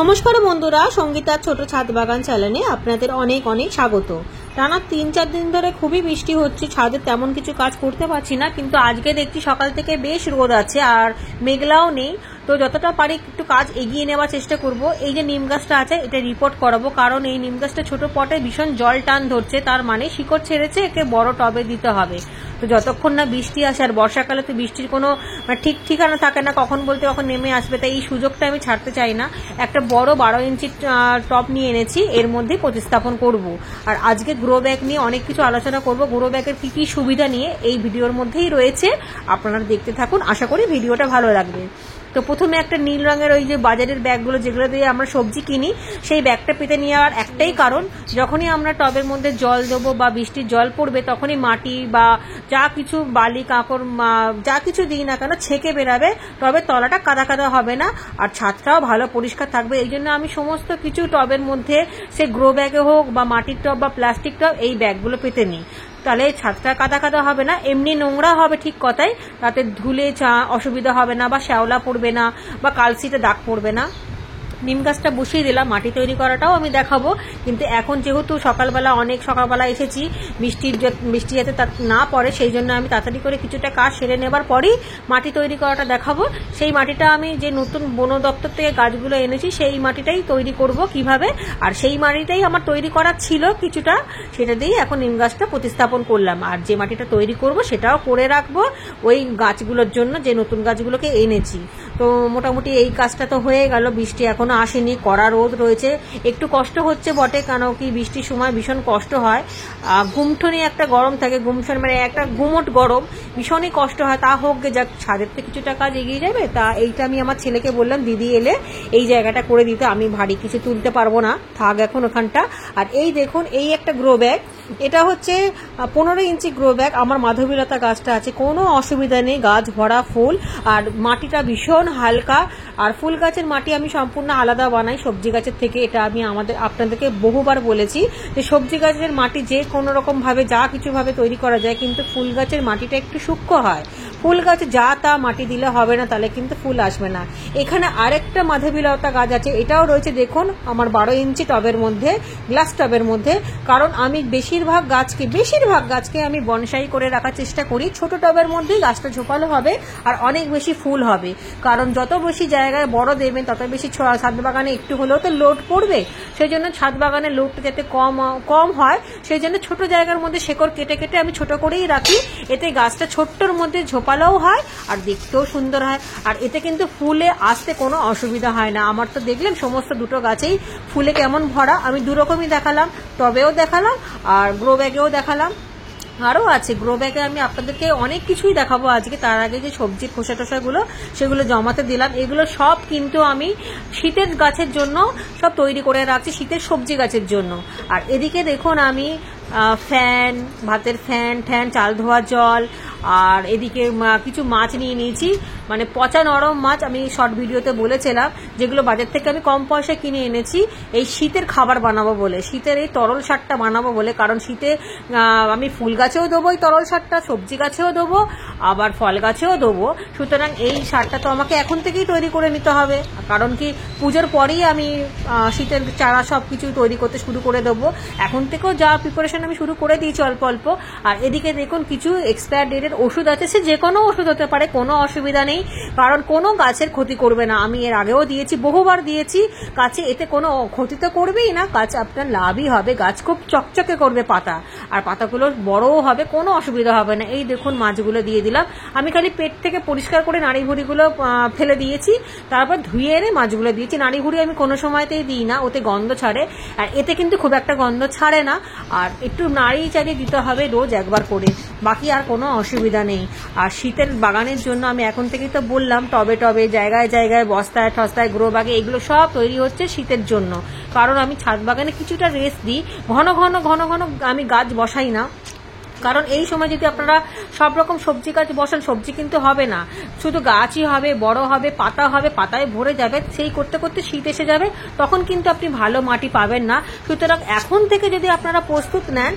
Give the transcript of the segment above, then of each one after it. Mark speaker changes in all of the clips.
Speaker 1: নমস্কার বন্ধুরা, সঙ্গীতার ছোট ছাদ বাগান চ্যানেলে আপনাদের অনেক অনেক স্বাগত। টানা 3-4 দিন ধরে খুবই বৃষ্টি হচ্ছে, ছাদে তেমন কিছু কাজ করতে পারছি না, কিন্তু আজকে দেখছি সকাল থেকে বেশ রোদ আছে আর মেঘলাও নেই। তো যতটা পারি একটু কাজ এগিয়ে নেওয়ার চেষ্টা করব। এই যে নিম গাছটা আছে এটা রিপোর্ট করাবো, কারণ এই নিম গাছটা ছোট পটে ভীষণ জল টান ধরছে, তার মানে শিকড় ছেড়েছে, একে বড় টবে দিতে হবে। তো যতক্ষণ না বৃষ্টি আসে, আর বর্ষাকালে তো বৃষ্টির কোনো ঠিক ঠিকানা থাকে না, কখন বলতে কখন নেমে আসবে, তাই এই সুযোগটা আমি ছাড়তে চাই না। একটা বড় 12 ইঞ্চি টব নিয়ে এনেছি, এর মধ্যে প্রতিস্থাপন করব। আর আজকে গ্রো ব্যাগ নিয়ে অনেক কিছু আলোচনা করব। গ্রো ব্যাগের কি কি সুবিধা নিয়ে এই ভিডিওর মধ্যেই রয়েছে, আপনারা দেখতে থাকুন, আশা করি ভিডিওটা ভালো লাগবে। তো প্রথমে একটা নীল রঙের ওই যে বাজারের ব্যাগগুলো যেগুলো দিয়ে আমরা সবজি কিনি, সেই ব্যাগটা পেতে নেওয়ার একটাই কারণ, যখনই আমরা টবের মধ্যে জল দেবো বা বৃষ্টির জল পড়বে, তখনই মাটি বা যা কিছু বালি কাঁকড় যা কিছু দিই না কেন ছেঁকে বেরাবে, টবের তলাটা কাদা কাদা হবে না, আর ছাদটাও ভালো পরিষ্কার থাকবে। এই জন্য আমি সমস্ত কিছু টবের মধ্যে, সে গ্রো ব্যাগে হোক বা মাটির টব বা প্লাস্টিক টব, এই ব্যাগগুলো পেতে নিই। তাহলে ছাদটা কাদা কাদা হবে না, এমনি নোংরা হবে ঠিক কথাই, তাতে ধুলে অসুবিধা হবে না, বা শ্যাওলা পড়বে না, বা কালসিতে দাগ পড়বে না। নিম গাছটা বসিয়ে দিলাম, মাটি তৈরি করাটাও আমি দেখাবো, কিন্তু এখন যেহেতু অনেক সকালবেলা এসেছি, বৃষ্টি যাতে না পড়ে, সেই জন্য আমি তাড়াতাড়ি করে কিছুটা কাজ সেরে নেবার পরেই মাটি তৈরি করাটা দেখাবো। সেই মাটিটা আমি যে নতুন বন দপ্তর থেকে গাছগুলো এনেছি, সেই মাটিটাই তৈরি করব কিভাবে, আর সেই মাটিটাই আমার তৈরি করা ছিল কিছুটা, সেটা দিয়েই এখন নিম গাছটা প্রতিস্থাপন করলাম। আর যে মাটিটা তৈরি করব সেটাও করে রাখবো ওই গাছগুলোর জন্য, যে নতুন গাছগুলোকে এনেছি। তো মোটামুটি এই কাজটা তো হয়ে গেল। বৃষ্টি এখনো আসেনি, কড়া রোদ রয়েছে, একটু কষ্ট হচ্ছে বটে, কেন কি বৃষ্টির সময় ভীষণ কষ্ট হয়, গুমঠনি একটা গরম থাকে, গুমঠনি মানে একটা গুমট গরম, ভীষণই কষ্ট হয়। তা হোক গে, যাক, ছাদের তো কিছুটা কাজ এগিয়ে যাবে। তা এইটা আমি আমার ছেলেকে বললাম, দিদি এলে এই জায়গাটা করে দিতে, আমি ভারী কিছু তুলতে পারবো না, থাক এখন ওখানটা। আর এই দেখুন, এই একটা গ্রো ব্যাগ, এটা হচ্ছে 15 ইঞ্চি গ্রো ব্যাগ। আমার মাধবীলতা গাছটা আছে, কোনো অসুবিধা নেই, গাছ ভরা ফুল, আর মাটিটা ভীষণ হালকা। আর ফুল গাছের মাটি আমি সম্পূর্ণ আলাদা বানাই সবজি গাছের থেকে, এটা আমি আপনাদেরকে বহুবার বলেছি যে সবজি গাছের মাটি যে কোনো রকম ভাবে যা কিছু ভাবে তৈরি করা যায়, কিন্তু ফুল গাছের মাটিটা একটু সূক্ষ্ম হয়। ফুল গাছে যা তা মাটি দিলে হবে না, তাহলে কিন্তু ফুল আসবে না। এখানে আরেকটা মাধবীলতা গাছ আছে, এটাও রয়েছে দেখুন আমার 12 ইঞ্চি টবের মধ্যে, গ্লাস টবের মধ্যে। কারণ আমি বেশিরভাগ গাছকে আমি বনসাই করে রাখার চেষ্টা করি। ছোট টবের মধ্যেই গাছটা ঝোপালো হবে আর অনেক বেশি ফুল হবে, কারণ যত বেশি জায়গায় বড় দেবেন তত বেশি ছাদ বাগানে একটু হলেও তো লোড পড়বে। সেই জন্য ছাদ বাগানের লোডটা যাতে কম হয়, সেই জন্য ছোট জায়গার মধ্যে শেকড় কেটে কেটে আমি ছোট করেই রাখি, এতে গাছটা ছোট্টর মধ্যে ঝোপালোও হয় আর দেখতেও সুন্দর হয়। আর এতে কিন্তু ফুলে আসতে কোনো অসুবিধা হয় না। আমার তো দেখলেন সমস্ত দুটো গাছেই ফুলে কেমন ভরা, আমি দুরকমই দেখালাম, টবেও দেখালাম আর গ্রো ব্যাগেও দেখালাম। আরও আছে গ্রো ব্যাগে, আমি আপনাদেরকে অনেক কিছুই দেখাবো আজকে। তার আগে যে সবজির খোসা টোসাগুলো সেগুলো জমাতে দিলাম, এগুলো সব কিন্তু আমি শীতের গাছের জন্য সব তৈরি করে রাখছি, শীতের সবজি গাছের জন্য। আর এদিকে দেখুন আমি ফ্যান, ভাতের ফ্যান, চাল ধোয়ার জল, আর এদিকে কিছু মাছ নিয়ে নিয়েছি, মানে পচা নরম মাছ, আমি শর্ট ভিডিওতে বলেছিলাম, যেগুলো বাজার থেকে আমি কম পয়সায় কিনে এনেছি এই শীতের খাবার বানাবো বলে, শীতের এই তরল সারটা বানাবো বলে। কারণ শীতে আমি ফুল গাছেও দেবো এই তরল সারটা, সবজি গাছেও দেবো, আবার ফল গাছেও দেবো। সুতরাং এই সারটা তো আমাকে এখন থেকেই তৈরি করে নিতে হবে, কারণ কি পুজোর পরেই আমি শীতের চারা সব কিছু তৈরি করতে শুরু করে দেবো। এখন থেকেও যা প্রিপারেশন আমি শুরু করে দিয়েছি অল্প অল্প। আর এদিকে দেখুন কিছু এক্সপায়ার ডেটের ওষুধ আছে, সে যে কোনো ওষুধ হতে পারে, কোনো অসুবিধা নেই, কারণ কোনো গাছের ক্ষতি করবে না। আমি এর আগেও দিয়েছি, বহুবার দিয়েছি গাছে, এতে কোনো ক্ষতি তো করবেই না, গাছ আপনার লাভই হবে, গাছ খুব চকচকে করবে পাতা, আর পাতাগুলো বড়ও হবে, কোনো অসুবিধা হবে না। এই দেখুন মাছগুলো দিয়ে দিলাম, আমি খালি পেট থেকে পরিষ্কার করে নাড়ি ভুড়িগুলো ফেলে দিয়েছি, তারপর ধুয়ে এনে মাছগুলো দিয়েছি। নাড়ি ভুড়ি আমি কোনো সময়তেই দিই না, ওতে গন্ধ ছাড়ে, আর এতে কিন্তু খুব একটা গন্ধ ছাড়ে না। আর একটু নাড়ি চাড়িয়ে দিতে হবে রোজ একবার করে, বাকি আর কোনো অসুবিধা নেই। আর শীতের বাগানের জন্য আমি এখন থেকেই তো বললাম, টবে টবে, জায়গায় জায়গায়, বস্তায় ঠস্তায়, গ্রো ব্যাগে, এগুলো সব তৈরি হচ্ছে শীতের জন্য। কারণ আমি ছাদ বাগানে কিছুটা রেস্ট দিই, ঘন ঘন আমি গাছ বসাই না, কারণ এই সময় যদি আপনারা সব রকম সবজি গাছ বসান, সবজি কিন্তু হবে না, শুধু গাছই হবে, বড় হবে, পাতা হবে, পাতায় ভরে যাবে, সেই করতে করতে শীত এসে যাবে, তখন কিন্তু আপনি ভালো মাটি পাবেন না। সুতরাং এখন থেকে যদি আপনারা প্রস্তুত নেন,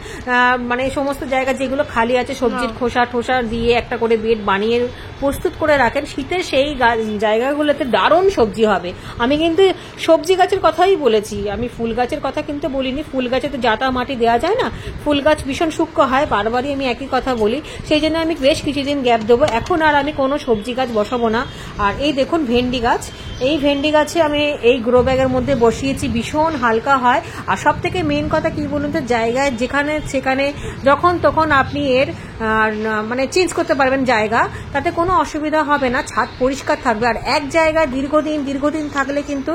Speaker 1: মানে সমস্ত জায়গা যেগুলো খালি আছে সবজির খোসা ঠোসা দিয়ে একটা করে বেড বানিয়ে প্রস্তুত করে রাখেন, শীতের সেই জায়গাগুলোতে দারুণ সবজি হবে। আমি কিন্তু সবজি গাছের কথাই বলেছি, আমি ফুল গাছের কথা কিন্তু বলিনি। ফুল গাছে তো জাতা মাটি দেওয়া যায় না, ফুল গাছ ভীষণ সূক্ষ্ম হয়, বারবারই আমি একই কথা বলি, সেই জন্য আমি বেশ কিছুদিন গ্যাপ দেবো। এখন আর আমি কোনো সবজি গাছ বসাবো না। আর এই দেখুন ভেন্ডি গাছ, এই ভেন্ডি গাছে আমি এই গ্রো ব্যাগের মধ্যে বসিয়েছি, ভীষণ হালকা হয়। আর সব থেকে মেন কথা কি বলুন তো, জায়গায় যেখানে সেখানে যখন তখন আপনি এর মানে চেঞ্জ করতে পারবেন জায়গা, তাতে কোনো অসুবিধা হবে না, ছাদ পরিষ্কার থাকবে। আর এক জায়গায় দীর্ঘদিন থাকলে কিন্তু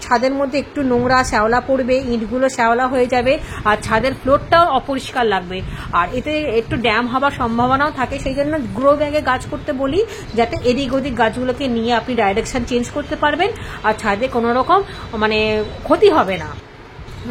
Speaker 1: ছাদের মধ্যে একটু নোংরা শ্যাওলা পড়বে, ইঁটগুলো শ্যাওলা হয়ে যাবে, আর ছাদের ফ্লোরটাও অপরিষ্কার লাগবে, আর এতে একটু ড্যাম হওয়ার সম্ভাবনাও থাকে। সেই জন্য গ্রো ব্যাগে গাছ করতে বলি, যাতে এদিক ওদিক গাছগুলোকে নিয়ে আপনি ডাইরেকশন চেঞ্জ করতে পারবেন, আর ছাদে কোনো রকম মানে ক্ষতি হবে না।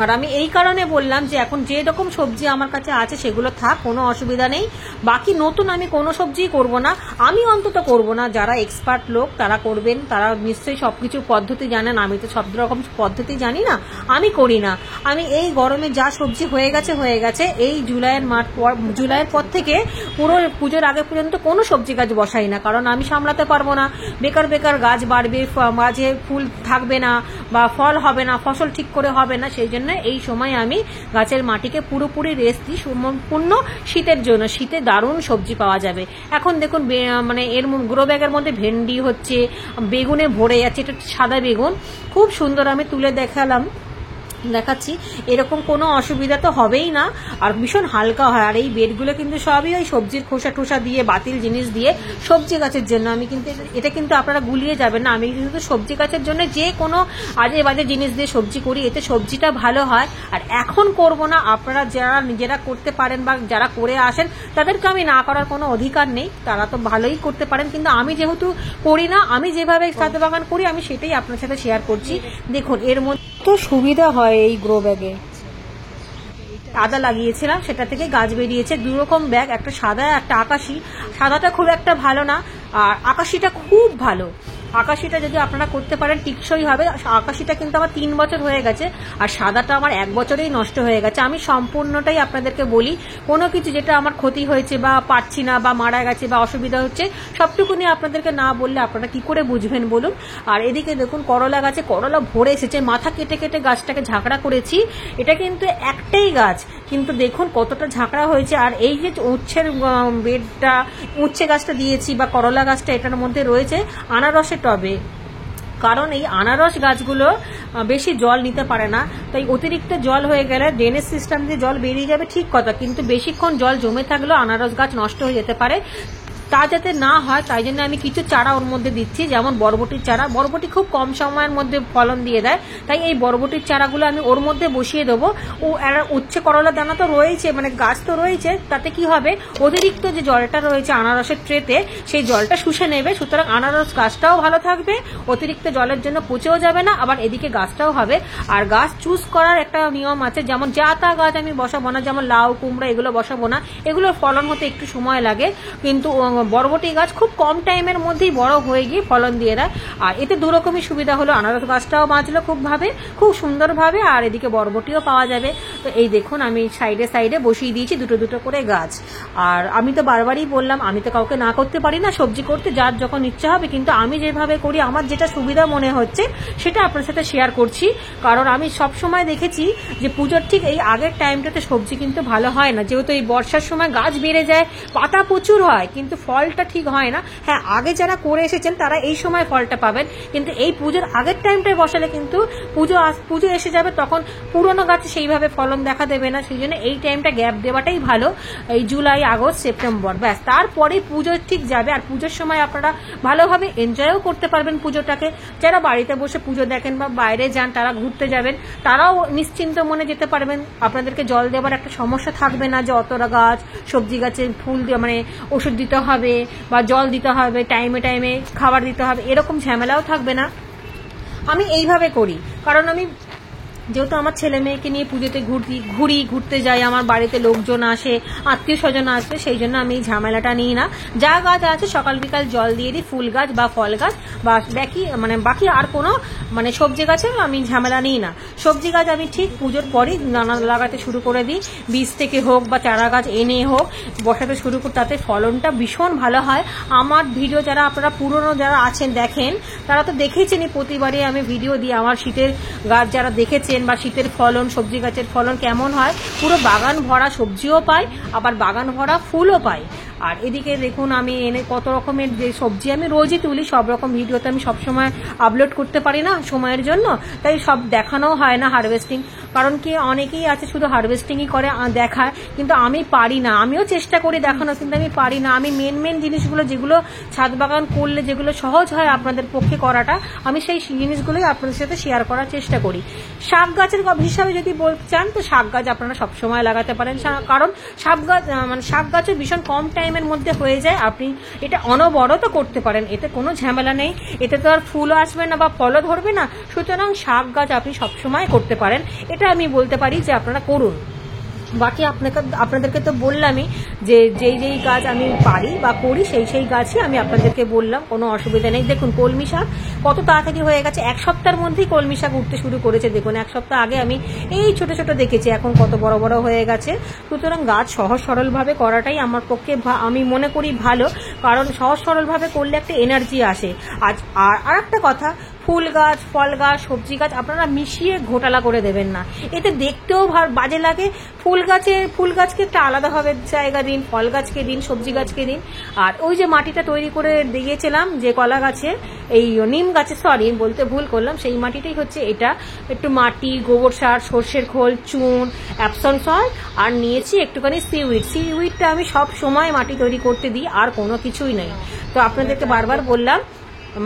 Speaker 1: আর আমি এই কারণে বললাম যে এখন যে রকম সবজি আমার কাছে আছে সেগুলো থাক, কোনো অসুবিধা নেই। বাকি নতুন আমি কোনো সবজিই করব না, আমি অন্তত করব না। যারা এক্সপার্ট লোক তারা করবেন, তারা নিশ্চয়ই সব কিছু পদ্ধতি জানেন, আমি তো সব রকম পদ্ধতি জানি না, আমি করি না। আমি এই গরমে যা সবজি হয়ে গেছে, এই জুলাইয়ের পর থেকে পুরো পুজোর আগে পর্যন্ত কোনো সবজি গাছ বসাই না, কারণ আমি সামলাতে পারবো না। বেকার গাছ বাড়বে, মাঝে ফুল থাকবে না, বা ফল হবে না, ফসল ঠিক করে হবে না। সেই জন্য এই সময় আমি গাছের মাটিকে পুরোপুরি রেস্ট দিই, সম্পূর্ণ শীতের জন্য। শীতে দারুণ সবজি পাওয়া যাবে। এখন দেখুন মানে এর গ্রো ব্যাগের মধ্যে ভেন্ডি হচ্ছে, বেগুনে ভরে যাচ্ছে, এটা সাদা বেগুন, খুব সুন্দর, আমি তুলে দেখাচ্ছি। এরকম কোনো অসুবিধা তো হবেই না, আর ভীষণ হালকা হয়। আর এই বেডগুলো কিন্তু সবই ওই সবজির খোসা টোসা দিয়ে, বাতিল জিনিস দিয়ে সবজি গাছের জন্য। আমি কিন্তু এটা কিন্তু আপনারা গুলিয়ে যাবেন না, আমি কিন্তু সবজি গাছের জন্য যে কোনো আজে বাজে জিনিস দিয়ে সবজি করি, এতে সবজিটা ভালো হয়। আর এখন করব না, আপনারা যারা নিজেরা করতে পারেন বা যারা করে আসেন তাদেরকে আমি না করার কোনো অধিকার নেই, তারা তো ভালোই করতে পারেন, কিন্তু আমি যেহেতু করি না, আমি যেভাবে ছাদ বাগান করি আমি সেটাই আপনার সাথে শেয়ার করছি। দেখুন এর মধ্যে তো সুবিধা হয় এই গ্রো ব্যাগে, আদা লাগিয়েছিলাম, সেটা থেকে গাছ বেরিয়েছে। দুরকম ব্যাগ, একটা সাদা একটা আকাশি। সাদাটা খুব একটা ভালো না, আর আকাশিটা খুব ভালো। আকাশিটা যদি আপনারা করতে পারেন টিকসই হবে। আকাশিটা কিন্তু আমার 3 বছর হয়ে গেছে, আর সাদাটা আমার 1 বছরেই নষ্ট হয়ে গেছে। আমি সম্পূর্ণটাই আপনাদেরকে বলি, কোনো কিছু যেটা আমার ক্ষতি হয়েছে বা পারছি না বা মারা গেছে বা অসুবিধা হচ্ছে, সবটুকুনি আপনাদেরকে না বললে আপনারা কি করে বুঝবেন বলুন। আর এদিকে দেখুন করলা গাছে করলা ভরে এসেছে, মাথা কেটে কেটে গাছটাকে ঝাঁকড়া করেছি। এটা কিন্তু একটাই গাছ, কিন্তু দেখুন কতটা ঝাঁকড়া হয়েছে। আর এই যে উচ্ছের বেডটা, উচ্ছে গাছটা দিয়েছি বা করলা গাছটা, এটার মধ্যে রয়েছে আনারসের টবে, কারণ এই আনারস গাছগুলো বেশি জল নিতে পারে না, তাই অতিরিক্ত জল হয়ে গেলে ড্রেনেজ সিস্টেম দিয়ে জল বেরিয়ে যাবে ঠিক কথা, কিন্তু বেশিক্ষণ জল জমে থাকলেও আনারস গাছ নষ্ট হয়ে যেতে পারে। তা যাতে না হয় তাই জন্য আমি কিছু চারা ওর মধ্যে দিচ্ছি, যেমন বরবটির চারা। বরবটি খুব কম সময়ের মধ্যে ফলন দিয়ে দেয়, তাই এই বরবটির চারাগুলো আমি ওর মধ্যে বসিয়ে দেবো। ও উচ্ছে করলা দানা তো রয়েছে, মানে গাছ তো রয়েছে, তাতে কি হবে অতিরিক্ত যে জলটা রয়েছে আনারসের ট্রেতে, সেই জলটা শুষে নেবে। সুতরাং আনারস গাছটাও ভালো থাকবে, অতিরিক্ত জলের জন্য পচেও যাবে না, আবার এদিকে গাছটাও হবে। আর গাছ চুজ করার একটা নিয়ম আছে, যেমন যা তা গাছ আমি বসাবো না, যেমন লাউ কুমড়া এগুলো বসাবো না, এগুলোর ফলন হতে একটু সময় লাগে, কিন্তু বরবটি গাছ খুব কম টাইমের মধ্যেই বড় হয়ে গিয়ে ফলন দিয়ে দেয়। আর এতে দুরকমই সুবিধা হলো, আনারস গাছটাও বাঁচলো খুব সুন্দরভাবে, আর এদিকে বরবটিও পাওয়া যাবে। তো এই দেখুন আমি সাইডে বসিয়ে দিয়েছি দুটো করে গাছ। আর আমি তো বারবারই বললাম, আমি তো কাউকে না করতে পারি না সবজি করতে, যার যখন ইচ্ছা হবে, কিন্তু আমি যেভাবে করি, আমার যেটা সুবিধা মনে হচ্ছে সেটা আপনার সাথে শেয়ার করছি। কারণ আমি সব সময় দেখেছি যে পুজোর ঠিক এই আগের টাইমটাতে সবজি কিন্তু ভালো হয় না, যেহেতু এই বর্ষার সময় গাছ বেড়ে যায়, পাতা প্রচুর হয়, কিন্তু ফলটা ঠিক হয় না। হ্যাঁ, আগে যারা করে এসেছেন তারা এই সময় ফলটা পাবেন, কিন্তু এই পুজোর আগের টাইমটায় বসালে কিন্তু পুজো এসে যাবে, তখন পুরোনো গাছে সেইভাবে ফলন দেখা দেবে না। সেই জন্য এই টাইমটা গ্যাপ দেওয়াটাই ভালো, এই জুলাই আগস্ট সেপ্টেম্বর, ব্যাস তারপরে পুজো ঠিক যাবে। আর পুজোর সময় আপনারা ভালোভাবে এনজয়ও করতে পারবেন পুজোটাকে। যারা বাড়িতে বসে পুজো দেখেন বা বাইরে যান, তারা ঘুরতে যাবেন, তারাও নিশ্চিন্ত মনে যেতে পারবেন। আপনাদেরকে জল দেওয়ার একটা সমস্যা থাকবে না, যে অতটা গাছ সবজি গাছে ফুল দিয়ে মানে ওষুধ দিতে হবে বা জল দিতে হবে, টাইমে খাবার দিতে হবে, এরকম ঝামেলাও থাকবে না। আমি এইভাবে করি, কারণ আমি যেহেতু আমার ছেলে মেয়েকে নিয়ে পুজোতে ঘুরতে যাই, আমার বাড়িতে লোকজন আসে, আত্মীয় স্বজন আসবে, সেই জন্য আমি এই ঝামেলাটা নিই না। যা গাছ আছে সকাল বিকাল জল দিয়ে দিই, ফুল গাছ বা ফল গাছ বা বাকি আর কোনো সবজি গাছে আমি ঝামেলা নিই না। সবজি গাছ আমি ঠিক পুজোর পরই লাগাতে শুরু করে দিই, বীজ থেকে হোক বা চারা গাছ এনে হোক বসাতে শুরু করি, তাতে ফলনটা ভীষণ ভালো হয়। আমার ভিডিও যারা আপনারা পুরনো যারা আছেন দেখেন, তারা তো দেখেছেনই, প্রতিবারই আমি ভিডিও দিই আমার শীতের গাছ যারা দেখেছেন বা শীতের ফলন, সবজি গাছের ফলন কেমন হয়, পুরো বাগান ভরা সবজিও পাই, আবার বাগান ভরা ফুলও পাই। আর এদিকে দেখুন আমি এনে কত রকমের যে সবজি আমি রোজই তুলি, সব রকম ভিডিওতে আমি সবসময় আপলোড করতে পারি না সময়ের জন্য, তাই সব দেখানো হয় না হারভেস্টিং। কারণ কি অনেকেই আছে শুধু হারভেস্টিংই করে দেখায়, কিন্তু আমি পারি না। আমিও চেষ্টা করি দেখানো, কিন্তু আমি পারি না। আমি মেন জিনিসগুলো যেগুলো ছাদ বাগান করলে যেগুলো সহজ হয় আপনাদের পক্ষে করাটা, আমি সেই জিনিসগুলোই আপনাদের সাথে শেয়ার করার চেষ্টা করি। শাক গাছের হিসাবে যদি বলতে চান তো শাক গাছ আপনারা সবসময় লাগাতে পারেন, কারণ শাক গাছও ভীষণ কম টাইমের মধ্যে হয়ে যায়। আপনি এটা অনবরত করতে পারেন, এতে কোনো ঝামেলা নেই, এতে তো আর ফুলও আসবে না বা ফলও ধরবে না। সুতরাং শাক গাছ আপনি সবসময় করতে পারেন, এটা আমি বলতে পারি যে আপনারা করুন। বাকি আপনাদেরকে তো বললামই যে যেই গাছ আমি পারি বা করি সেই গাছই আমি আপনাদেরকে বললাম, কোনো অসুবিধা নেই। দেখুন কলমি শাক কত তাড়াতাড়ি হয়ে গেছে, 1 সপ্তাহের মধ্যেই কলমি শাক উঠতে শুরু করেছে। দেখুন 1 সপ্তাহ আগে আমি এই ছোট ছোট দেখেছি, এখন কত বড় বড় হয়ে গেছে। সুতরাং গাছ সহজ সরলভাবে করাটাই আমার পক্ষে আমি মনে করি ভালো, কারণ সহজ সরলভাবে করলে একটা এনার্জি আসে। আর একটা কথা, ফুল গাছ, ফল গাছ, সবজি গাছ আপনারা মিশিয়ে ঘোটালা করে দেবেন না, এতে দেখতেও বাজে লাগে। ফুল গাছকে একটা আলাদাভাবে জায়গা দিন, ফল গাছকে দিন, সবজি গাছকে দিন। আর ওই যে মাটিটা তৈরি করে দিয়েছিলাম যে কলা গাছে, এই নিম গাছে, সরি বলতে ভুল করলাম, সেই মাটিটাই হচ্ছে এটা। একটু মাটি, গোবর সার, সর্ষের খোল, চুন, অ্যাপসন সল্ট, আর নিয়েছি একটুখানি সিউইডটা আমি সব সময় মাটি তৈরি করতে দিই, আর কোনো কিছুই নেই। তো আপনাদেরকে বারবার বললাম,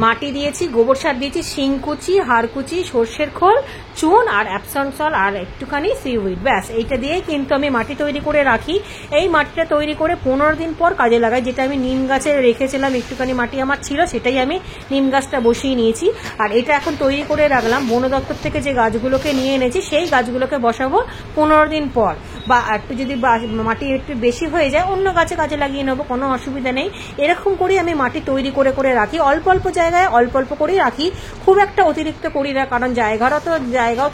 Speaker 1: মাটি দিয়েছি, গোবর সার দিয়েছি, শিংকুচি, হাড়কুচি, সর্ষের খোল, চুন আর অ্যাপসন সল্ট আর একটুখানি সিউইড, ব্যাস এইটা দিয়ে কিন্তু আমি মাটি তৈরি করে রাখি। এই মাটিটা তৈরি করে 15 দিন পর কাজে লাগাই। যেটা আমি নিম গাছে রেখেছিলাম, একটুখানি মাটি আমার ছিল, সেটাই আমি নিম গাছটা বসিয়ে নিয়েছি। আর এটা এখন তৈরি করে রাখলাম, বন দপ্তর থেকে যে গাছগুলোকে নিয়ে এনেছি সেই গাছগুলোকে বসাবো 15 দিন পর, বা একটু যদি মাটি একটু বেশি হয়ে যায় অন্য গাছে কাজে লাগিয়ে নেবো, কোনো অসুবিধা নেই। এরকম করে আমি মাটি তৈরি করে রাখি, অল্প অল্প জায়গায় অল্প অল্প করেই রাখি, খুব একটা অতিরিক্ত করি না, কারণ জায়গাও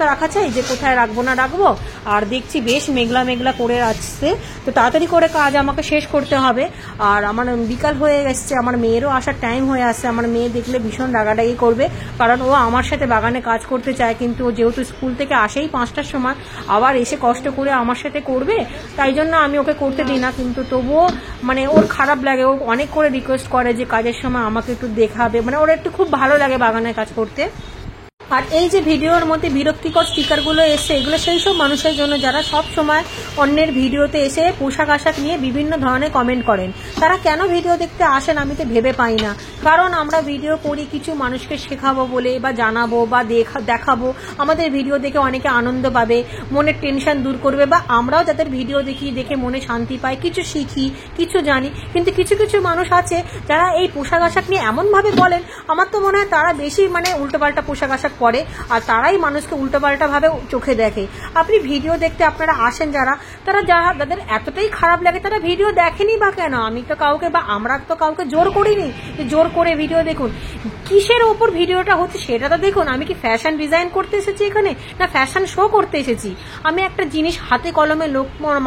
Speaker 1: তো রাখা চাই, যে কোথায় রাখবো না রাখবো। আর দেখছি বেশ মেঘলা করে আসছে, তো তাড়াতাড়ি করে কাজ আমাকে শেষ করতে হবে। আর আমার বিকাল হয়ে এসছে, আমার মেয়েরও আসার টাইম হয়ে আসছে। আমার মেয়ে দেখলে ভীষণ রাগারাগি করবে, কারণ ও আমার সাথে বাগানে কাজ করতে চায়, কিন্তু ও যেহেতু স্কুল থেকে আসেই 5টার সময়, আবার এসে কষ্ট করে আমার সাথে করবে, তাই জন্য আমি ওকে করতে দিই না। কিন্তু তবুও ওর খারাপ লাগে, ও অনেক করে রিকোয়েস্ট করে যে কাজের সময় আমাকে একটু দেখাবে, ওর একটু খুব ভালো লাগে বাগানে কাজ করতে। আর এই যে ভিডিওর মধ্যে বিরক্তিকর স্টিকারগুলো এসে, এগুলো সেই সব মানুষের জন্য যারা সব সময় অন্যের ভিডিওতে এসে পোশাক আশাক নিয়ে বিভিন্ন ধরনের কমেন্ট করেন। তারা কেন ভিডিও দেখতে আসেন আমি তো ভেবে পাই না। কারণ আমরা ভিডিও করি কিছু মানুষকে শেখাবো বলে, বা জানাবো বা দেখাবো, আমাদের ভিডিও দেখে অনেকে আনন্দ পাবে, মনের টেনশন দূর করবে, বা আমরাও যাদের ভিডিও দেখে মনে শান্তি পাই, কিছু শিখি, কিছু জানি। কিন্তু কিছু মানুষ আছে যারা এই পোশাক আশাক নিয়ে এমনভাবে বলেন, আমার তো মনে হয় তারা বেশি উল্টোপাল্টা পোশাক আশাক পরে, আর তারাই মানুষকে উল্টোপাল্টা ভাবে চোখে দেখে। আপনি ভিডিও দেখতে আপনারা আসেন যাদের এতটাই খারাপ লাগে, তারা ভিডিও দেখেনি বা কেন? আমি তো কাউকে বা আমরা তো কাউকে জোর করিনি জোর করে ভিডিও দেখুন। কিসের ওপর ভিডিওটা হচ্ছে সেটা তো দেখুন। আমি কি ফ্যাশন ডিজাইন করতে এসেছি এখানে, না ফ্যাশন শো করতে এসেছি? আমি একটা জিনিস হাতে কলমে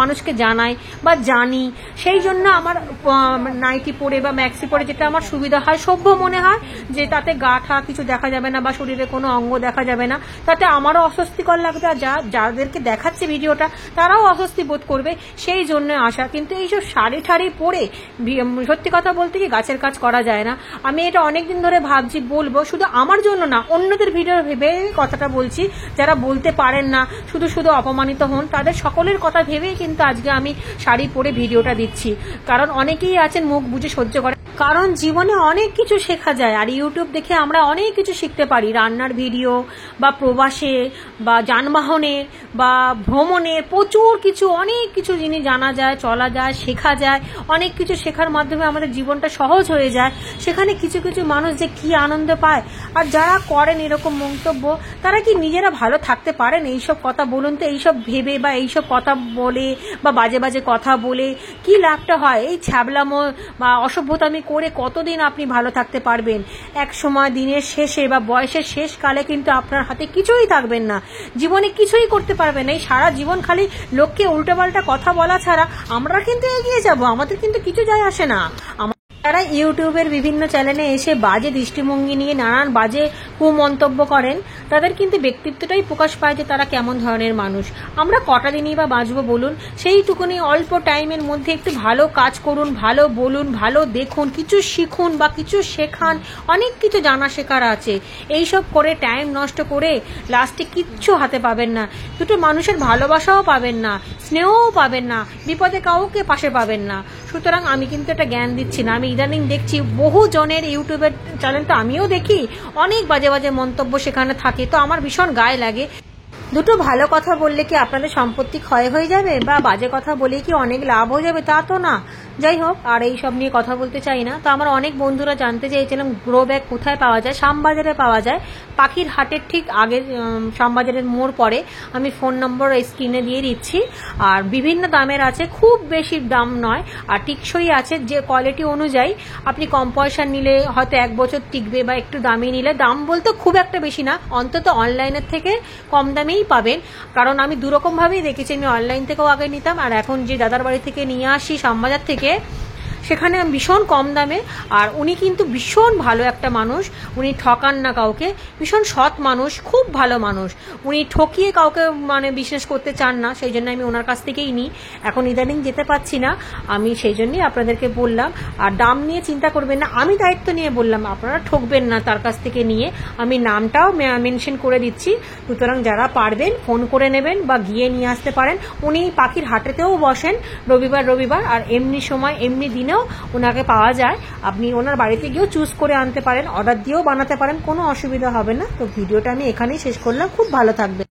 Speaker 1: মানুষকে জানাই বা জানি, সেই জন্য আমার নাইটি পরে বা ম্যাক্সি পরে যেটা আমার সুবিধা হয়, সভ্য মনে হয়, যে তাতে গা ঠা কিছু দেখা যাবে না বা শরীরে কোনো অঙ্গ দেখা যাবে না, তাতে আমারও অস্বস্তিকর লাগবে, আর যাদেরকে দেখাচ্ছে ভিডিওটা তারাও অস্বস্তি বোধ করবে, সেই জন্য আসা। কিন্তু এইসব শাড়ি ঠাড়ি পরে সত্যি কথা বলতে কি গাছের কাজ করা যায় না। আমি এটা অনেকদিন ধরে ভাবছি বলবো, শুধু আমার জন্য না, অন্যদের ভিডিও ভেবে কথাটা বলছি। যারা বলতে পারেন না, শুধু অপমানিত হন, তাদের সকলের কথা ভেবেই কিন্তু আজকে আমি শাড়ি পরে ভিডিওটা দিচ্ছি। কারণ অনেকেই আছেন মুখ বুঝে সহ্য করে। কারণ জীবনে অনেক কিছু শেখা যায়, আর ইউটিউব দেখে আমরা অনেক কিছু শিখতে পারি। রান্নার ভিডিও বা প্রবাসে বা যানবাহনের বা ভ্রমণের প্রচুর কিছু, অনেক কিছু জিনিস জানা যায়, চলা যায়, শেখা যায়। অনেক কিছু শেখার মাধ্যমে আমাদের জীবনটা সহজ হয়ে যায়। সেখানে কিছু কিছু মানুষ যে কি আনন্দ পায়, আর যারা করেন এরকম মন্তব্য, তারা কি নিজেরা ভালো থাকতে পারেন? এইসব কথা বলুন তো, এইসব ভেবে বা এইসব কথা বলে বা বাজে বাজে কথা বলে কি লাভটা হয়? এই ছ্যাবলামো বা অসভ্যতামি করে কতদিন আপনি ভালো থাকতে পারবেন? এক সময় দিনের শেষে বা বয়সের শেষ কালে কিন্তু আপনার হাতে কিছুই থাকবেন না, জীবনে কিছুই করতে পারবেন না। এই সারা জীবন খালি লোককে উল্টোপাল্টা কথা বলা ছাড়া আমরা কিন্তু এগিয়ে যাব, আমাদের কিন্তু কিছু যায় আসে না। যারা ইউটিউবের বিভিন্ন চ্যানেলে এসে বাজে দৃষ্টিভঙ্গি নিয়ে নানান বাজে কুমন্তব্য করেন, তাদের কিন্তু ব্যক্তিত্বটাই প্রকাশ পায় যে তারা কেমন ধরনের মানুষ। আমরা কটা দিনই বা বাঁচবো বলুন? সেইটুকুনি অল্প টাইমের মধ্যে একটু ভালো কাজ করুন, ভালো বলুন, ভালো দেখুন, কিছু শিখুন বা কিছু শেখান। অনেক কিছু জানা শেখার আছে। এইসব করে টাইম নষ্ট করে লাস্টে কিচ্ছু হাতে পাবেন না, দুটো মানুষের ভালোবাসাও পাবেন না, স্নেহও পাবেন না, বিপদে কাউকে পাশে পাবেন না। সুতরাং আমি কিন্তু এটা জ্ঞান দিচ্ছি না, আমি ইদানিং দেখছি বহু জনের ইউটিউবের চ্যানেল, তো আমিও দেখি, অনেক বাজে বাজে মন্তব্য সেখানে থাকে, তো আমার ভীষণ গায়ে লাগে। দুটো ভালো কথা বললে কি আপনাদের সম্পত্তি ক্ষয় হয়ে যাবে, বা বাজে কথা বলে কি অনেক লাভ হয়ে যাবে? তা তো না। যাই হোক, আর এই সব নিয়ে কথা বলতে চাই না। তো আমার অনেক বন্ধুরা জানতে চেয়েছিলাম গ্রো ব্যাগ কোথায় পাওয়া যায়। শ্যামবাজারে পাওয়া যায়, পাখির হাটের ঠিক আগে, শ্যামবাজারের মোড় পরে। আমি ফোন নম্বর স্ক্রিনে দিয়ে দিচ্ছি। আর বিভিন্ন দামের আছে, খুব বেশি দাম নয়, আর টিকসই আছে। যে কোয়ালিটি অনুযায়ী আপনি কম পয়সা নিলে হয়তো 1 বছর টিকবে, বা একটু দামি নিলে, দাম বলতে খুব একটা বেশি না, অন্তত অনলাইনের থেকে কম দামেই পাবেন। কারণ আমি দুরকমভাবেই দেখেছি, আমি অনলাইন থেকেও আগে নিতাম, আর এখন যে দাদার বাড়ি থেকে নিয়ে আসি শ্যামবাজার থেকে, সেখানে ভীষণ কম দামে। আর উনি কিন্তু ভীষণ ভালো একটা মানুষ, উনি ঠকান না কাউকে, ভীষণ সৎ মানুষ, খুব ভালো মানুষ। উনি ঠকিয়ে কাউকে বিজনেস করতে চান না, সেই জন্য আমি ওনার কাছ থেকেই নিই। এখন ইদানিং যেতে পারছি না, আমি সেই জন্যই আপনাদেরকে বললাম। আর দাম নিয়ে চিন্তা করবেন না, আমি দায়িত্ব নিয়ে বললাম, আপনারা ঠকবেন না তার কাছ থেকে নিয়ে। আমি নামটাও মেনশন করে দিচ্ছি, সুতরাং যারা পারবেন ফোন করে নেবেন বা গিয়ে নিয়ে আসতে পারেন। উনি পাখির হাটেতেও বসেন রবিবার, আর এমনি সময় এমনি দিনেও ওনাকে পাওয়া যায়। আপনি ওনার বাড়িতে গিয়েও চুজ করে আনতে পারেন, অর্ডার দিয়েও বানাতে পারেন, কোনো অসুবিধা হবে না। তো ভিডিওটা আমি এখানেই শেষ করলাম, খুব ভালো থাকবেন।